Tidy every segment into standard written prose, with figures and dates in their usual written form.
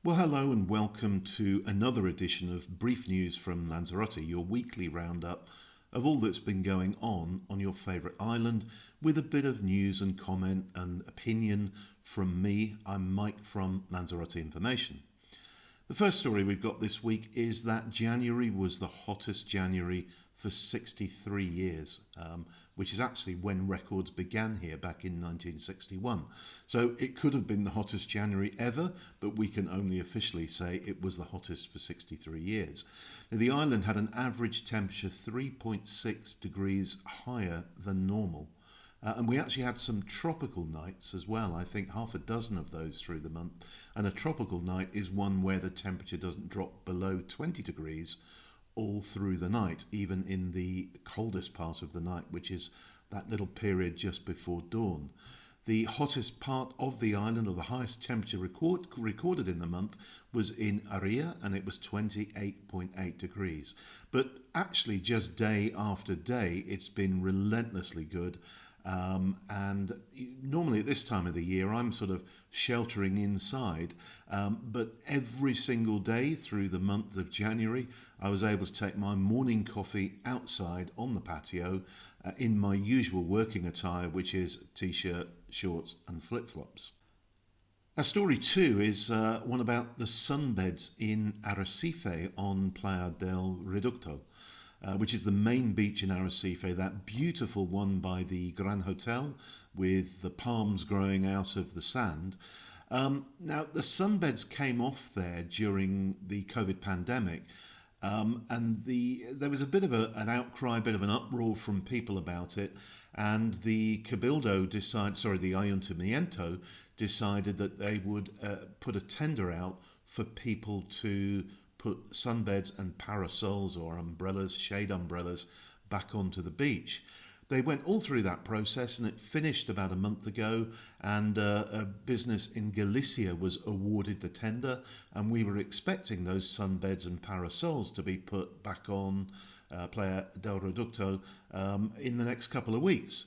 Well, hello and welcome to another edition of Brief News from Lanzarote, your weekly roundup of all that's been going on your favourite island, with a bit of news and comment and opinion from me. I'm Mike from Lanzarote Information. The first story we've got this week is that January was the hottest January for 63 years, which is actually when records began here back in 1961. So it could have been the hottest January ever, but we can only officially say it was the hottest for 63 years. Now, the island had an average temperature 3.6 degrees higher than normal. And we actually had some tropical nights as well. I think half a dozen of those through the month. And a tropical night is one where the temperature doesn't drop below 20 degrees all through the night, even in the coldest part of the night, which is that little period just before dawn. The hottest part of the island, or the highest temperature recorded in the month, was in Aria, and it was 28.8 degrees. But actually, just day after day, it's been relentlessly good. And normally at this time of the year, I'm sort of sheltering inside. But every single day through the month of January, I was able to take my morning coffee outside on the patio in my usual working attire, which is t-shirt, shorts and flip-flops. Our story 2 is one about the sunbeds in Arrecife on Plad Del Ruo, which is the main beach in Arrecife, that beautiful one by the Gran Hotel with the palms growing out of the sand. Now, the sunbeds came off there during the COVID pandemic, and there was a bit of an outcry, a bit of an uproar from people about it, and the the Ayuntamiento decided that they would put a tender out for people to put sunbeds and parasols or umbrellas, shade umbrellas, back onto the beach. They went all through that process and it finished about a month ago, and a business in Galicia was awarded the tender, and we were expecting those sunbeds and parasols to be put back on Playa del Ruo in the next couple of weeks.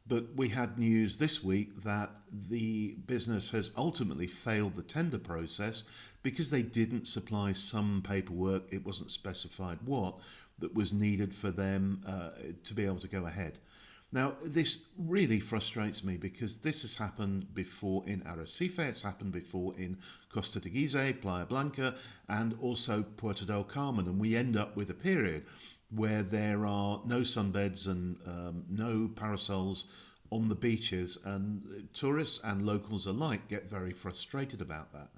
But we had news this week that the business has ultimately failed the tender process because they didn't supply some paperwork, it wasn't specified what, that was needed for them to be able to go ahead. Now, this really frustrates me because this has happened before in Arrecife, it's happened before in Costa de Gizeh, Playa Blanca, and also Puerto del Carmen, and we end up with a period where there are no sunbeds and no parasols on the beaches, and tourists and locals alike get very frustrated about that.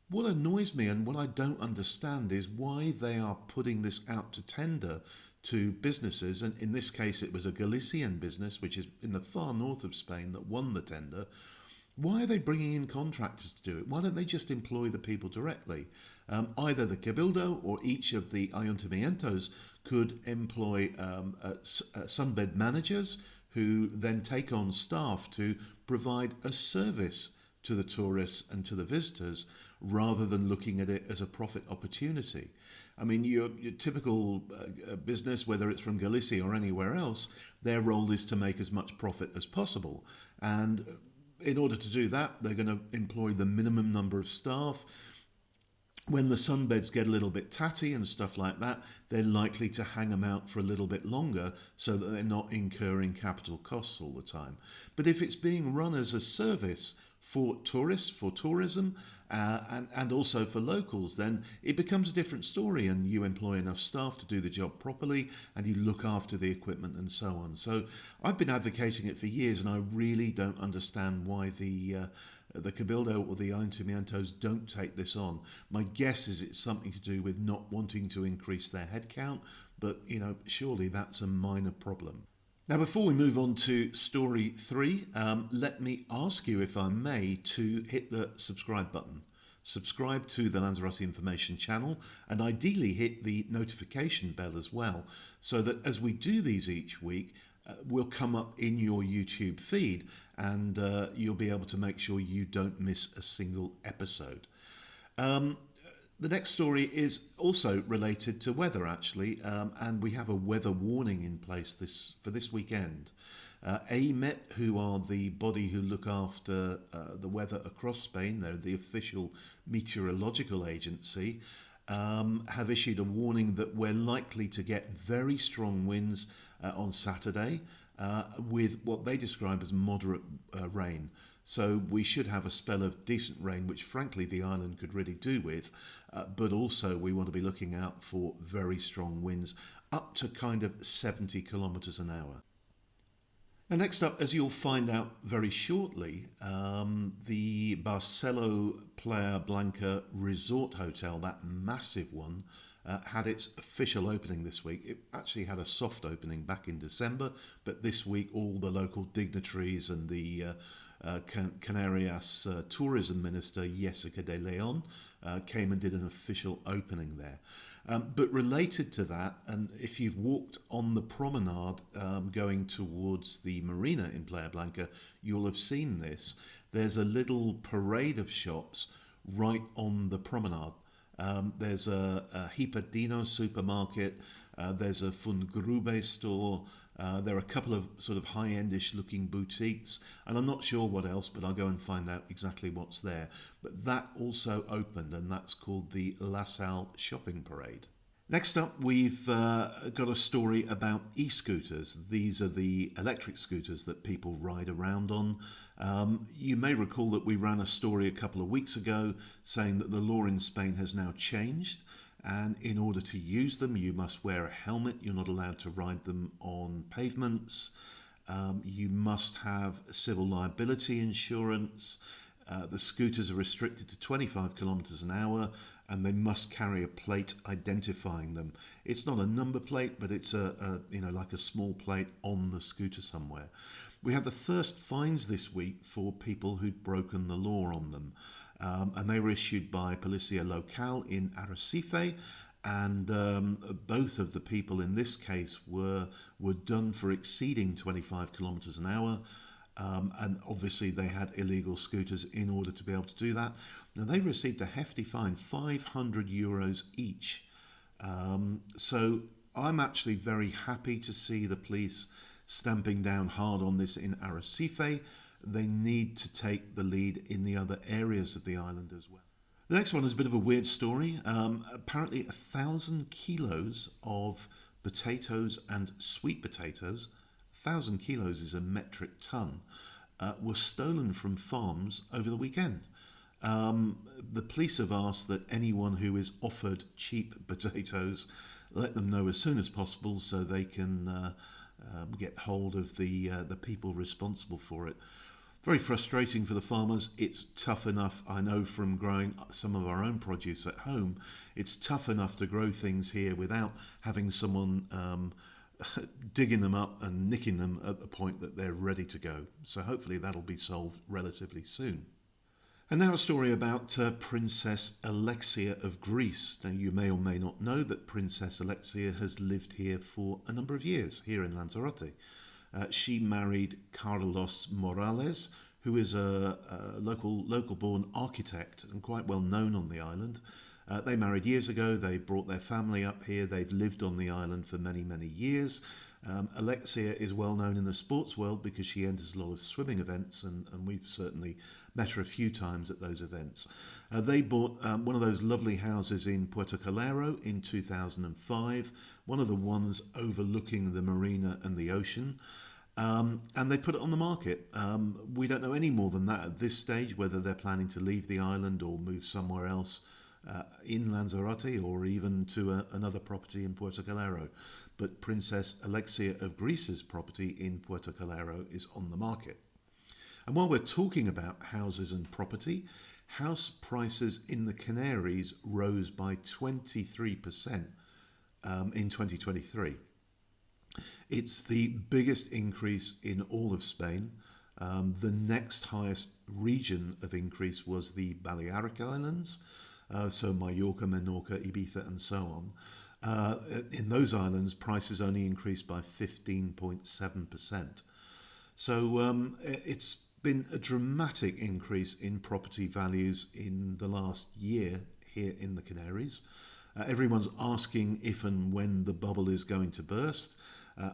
What annoys me and what I don't understand is why they are putting this out to tender to businesses, and in this case it was a Galician business, which is in the far north of Spain, that won the tender. Why are they bringing in contractors to do it? Why don't they just employ the people directly? Either the Cabildo or each of the Ayuntamientos could employ sunbed managers who then take on staff to provide a service to the tourists and to the visitors, rather than looking at it as a profit opportunity. I mean, your typical business, whether it's from Galicia or anywhere else, their role is to make as much profit as possible. And in order to do that, they're going to employ the minimum number of staff. When the sunbeds get a little bit tatty and stuff like that, they're likely to hang them out for a little bit longer so that they're not incurring capital costs all the time. But if it's being run as a service for tourists, for tourism, and also for locals, then it becomes a different story, and you employ enough staff to do the job properly, and you look after the equipment and so on. So I've been advocating it for years, and I really don't understand why the Cabildo or the Ayuntamientos don't take this on. My guess is it's something to do with not wanting to increase their headcount, but surely that's a minor problem. Now, before we move on to story 3, let me ask you, if I may, to hit the subscribe button. Subscribe to the Lanzarote Information channel, and ideally hit the notification bell as well, so that as we do these each week, will come up in your YouTube feed, and you'll be able to make sure you don't miss a single episode. The next story is also related to weather, actually, and we have a weather warning in place for this weekend. AMET, who are the body who look after the weather across Spain, they're the official meteorological agency, have issued a warning that we're likely to get very strong winds on Saturday with what they describe as moderate rain. So we should have a spell of decent rain, which frankly the island could really do with, but also we want to be looking out for very strong winds up to kind of 70 kilometres an hour. And next up, as you'll find out very shortly, the Barcelo Playa Blanca Resort Hotel, that massive one, had its official opening this week. It actually had a soft opening back in December, but this week all the local dignitaries and the Canarias tourism minister, Jessica de Leon, came and did an official opening there. But related to that, and if you've walked on the promenade going towards the marina in Playa Blanca, you'll have seen this. There's a little parade of shops right on the promenade. There's a Hipadino supermarket, there's a Fungrube store, there are a couple of sort of high-endish looking boutiques, and I'm not sure what else, but I'll go and find out exactly what's there. But that also opened, and that's called the La Salle Shopping Parade. Next up, we've got a story about e-scooters. These are the electric scooters that people ride around on. You may recall that we ran a story a couple of weeks ago saying that the law in Spain has now changed, and in order to use them you must wear a helmet. You're not allowed to ride them on pavements. You must have civil liability insurance. The scooters are restricted to 25 kilometres an hour, and they must carry a plate identifying them. It's not a number plate, but it's like a small plate on the scooter somewhere. We had the first fines this week for people who'd broken the law on them, and they were issued by Policia Local in Arrecife, and both of the people in this case were done for exceeding 25 kilometres an hour. And obviously they had illegal scooters in order to be able to do that. Now they received a hefty fine, €500 each. So I'm actually very happy to see the police stamping down hard on this in Arrecife. They need to take the lead in the other areas of the island as well. The next one is a bit of a weird story. Apparently 1,000 kilos of potatoes and sweet potatoes, 1,000 kilos is a metric ton, were stolen from farms over the weekend. The police have asked that anyone who is offered cheap potatoes let them know as soon as possible so they can get hold of the people responsible for it. Very frustrating for the farmers. It's tough enough, I know from growing some of our own produce at home, it's tough enough to grow things here without having someone digging them up and nicking them at the point that they're ready to go. So hopefully that'll be solved relatively soon. And now a story about Princess Alexia of Greece. Now you may or may not know that Princess Alexia has lived here for a number of years, here in Lanzarote. She married Carlos Morales, who is a local-born architect and quite well known on the island. They married years ago. They brought their family up here. They've lived on the island for many, many years. Alexia is well known in the sports world because she enters a lot of swimming events, and we've certainly met her a few times at those events. They bought one of those lovely houses in Puerto Calero in 2005, one of the ones overlooking the marina and the ocean. And they put it on the market. We don't know any more than that at this stage, whether they're planning to leave the island or move somewhere else in Lanzarote or even to another property in Puerto Calero. But Princess Alexia of Greece's property in Puerto Calero is on the market. And while we're talking about houses and property, house prices in the Canaries rose by 23% in 2023. It's the biggest increase in all of Spain. The next highest region of increase was the Balearic Islands, so Mallorca, Menorca, Ibiza and so on. In those islands, prices only increased by 15.7%. So it's been a dramatic increase in property values in the last year here in the Canaries. Everyone's asking if and when the bubble is going to burst.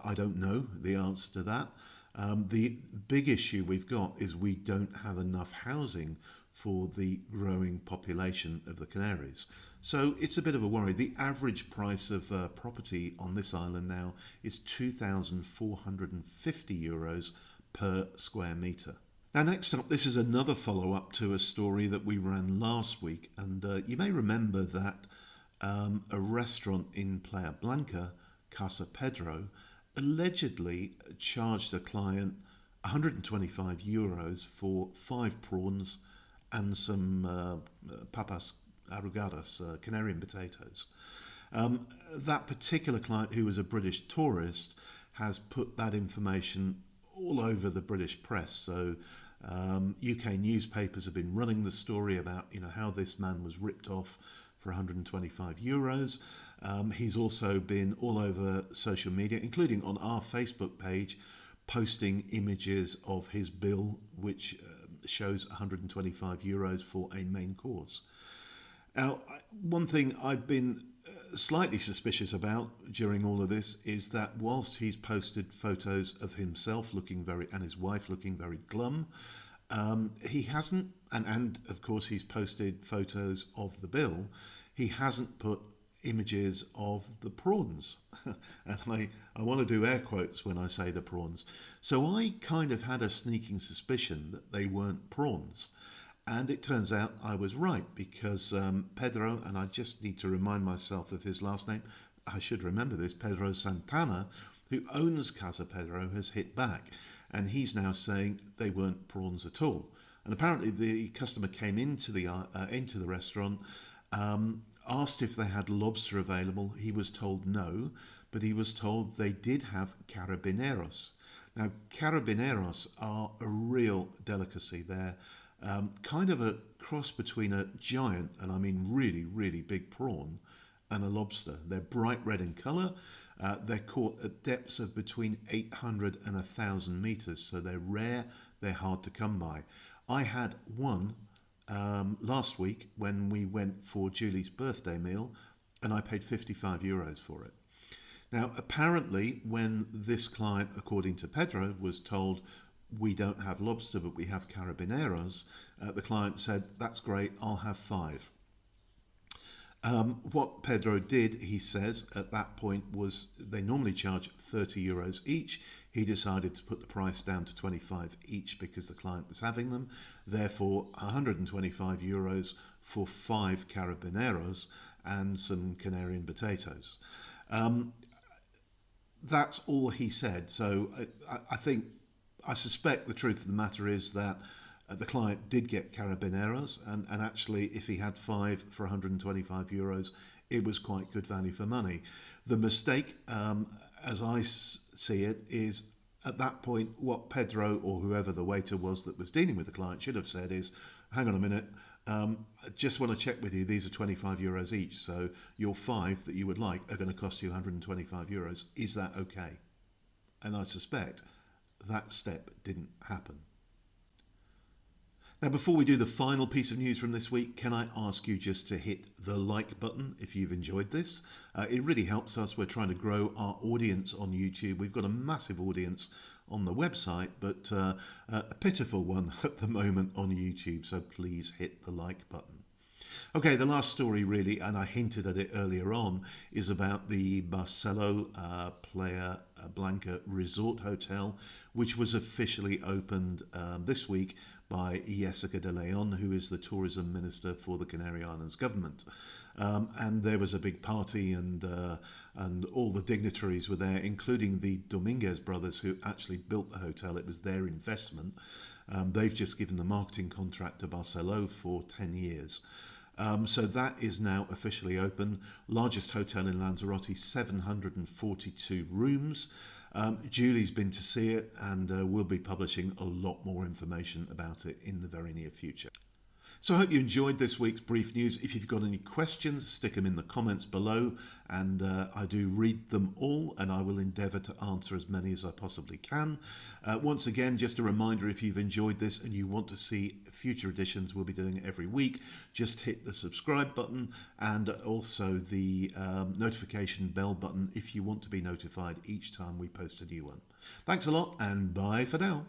I don't know the answer to that. The big issue we've got is we don't have enough housing for the growing population of the Canaries. So it's a bit of a worry. The average price of property on this island now is €2,450 per square metre. Now, next up, this is another follow-up to a story that we ran last week, and you may remember that a restaurant in Playa Blanca, Casa Pedro, allegedly charged a client €125 for 5 prawns and some papas arrugadas, Canarian potatoes. That particular client, who was a British tourist, has put that information all over the British press. So UK newspapers have been running the story about how this man was ripped off for €125. He's also been all over social media, including on our Facebook page, posting images of his bill, which shows €125 for a main course. Now, one thing I've been slightly suspicious about during all of this is that whilst he's posted photos of himself and his wife looking very glum, he hasn't, and of course he's posted photos of the bill, he hasn't put images of the prawns. And I want to do air quotes when I say the prawns. So I kind of had a sneaking suspicion that they weren't prawns. And it turns out I was right, because Pedro, and I just need to remind myself of his last name, I should remember this, Pedro Santana, who owns Casa Pedro, has hit back. And he's now saying they weren't prawns at all. And apparently the customer came into the restaurant, asked if they had lobster available. He was told no, but he was told they did have carabineros. Now, carabineros are a real delicacy. They're kind of a cross between a giant, and I mean really, really big prawn, and a lobster. They're bright red in colour. They're caught at depths of between 800 and 1,000 metres, so they're rare, they're hard to come by. I had one last week when we went for Julie's birthday meal, and I paid €55 for it. Now, apparently, when this client, according to Pedro, was told, we don't have lobster, but we have carabineros, the client said, that's great, I'll have 5. What Pedro did, he says, at that point was they normally charge €30 each. He decided to put the price down to 25 each because the client was having them. Therefore, €125 for 5 carabineros and some Canarian potatoes. That's all he said. So I suspect the truth of the matter is that the client did get carabineros, and actually if he had 5 for €125, it was quite good value for money. The mistake, as I see it, is at that point what Pedro or whoever the waiter was that was dealing with the client should have said is, hang on a minute, I just want to check with you, these are €25 each, so your 5 that you would like are going to cost you €125. Is that okay? And I suspect that step didn't happen. Now, before we do the final piece of news from this week, can I ask you just to hit the like button if you've enjoyed this? It really helps us. We're trying to grow our audience on YouTube. We've got a massive audience on the website, but a pitiful one at the moment on YouTube. So please hit the like button. Okay, the last story really, and I hinted at it earlier on, is about the Barcelo Playa Blanca Resort Hotel, which was officially opened this week by Jessica de Leon, who is the tourism minister for the Canary Islands government. And there was a big party, and all the dignitaries were there, including the Dominguez brothers, who actually built the hotel. It was their investment. They've just given the marketing contract to Barcelo for 10 years. So that is now officially open. Largest hotel in Lanzarote, 742 rooms. Julie's been to see it, and we'll be publishing a lot more information about it in the very near future. So I hope you enjoyed this week's brief news. If you've got any questions, stick them in the comments below, and I do read them all, and I will endeavour to answer as many as I possibly can. Once again, just a reminder, if you've enjoyed this and you want to see future editions, we'll be doing it every week. Just hit the subscribe button and also the notification bell button if you want to be notified each time we post a new one. Thanks a lot, and bye for now.